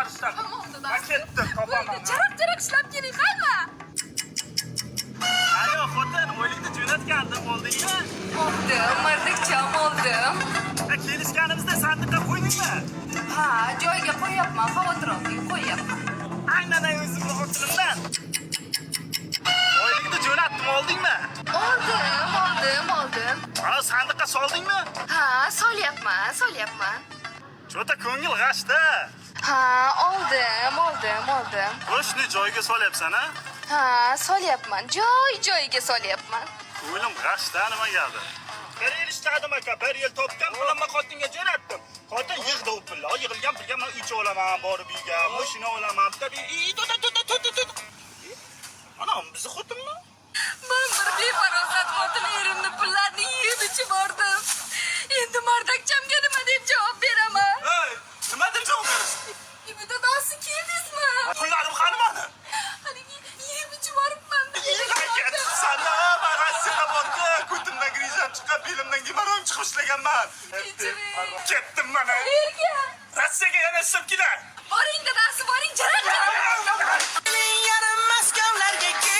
qarshilab. Tamam dada. Ha ketdim, topaman. Charaq ishlab keling, qayma. Ayo, xotin, o'ylikni jo'natgandim, bo'ldingmi? Oldim, mardikcham oldim. Kelishganimizda sandiqqa qo'ydingmi? Ha, joyiga qo'yapman, xavotir olmang, qo'yapman. Aynan o'zimni xotinimdan. O'ylikni jo'natdim, oldingmi? Oldim. Ha, sandiqqa soldingmi? Ha, solyapman. Cho'ta ko'ngil g'ashda. Ha, oldim. Qo'shni joyiga solyapsan, ha? Ha, solyapman. Joyiga solyapman. Ko'nglim g'ashda nimaga? Bir yil ishladim aka, bir yil topgan pulimni xotinga jo'natdim. Xotin yig'di u pulni. Yig'ilgan pulga men uy olaman, borib uyga, mashina olaman. Ana, bizni xotinmi? Men bir befarosat xotin erimni pullarni yeb ichib bordim. Endi mardakchamga nima deb javob beraman? Hey, nima deb javob berasiz? Dadasi keldingizmi? Pullarim qani mani? Haligi yeb ichib boribman. Sana ben Rossiyada bordi, ko'zimdan grizam chiqib, belimdan gemorim chiqib ishlaganman. Ketdim mana. Qayerga? Rossiyaga yana ishib kelar.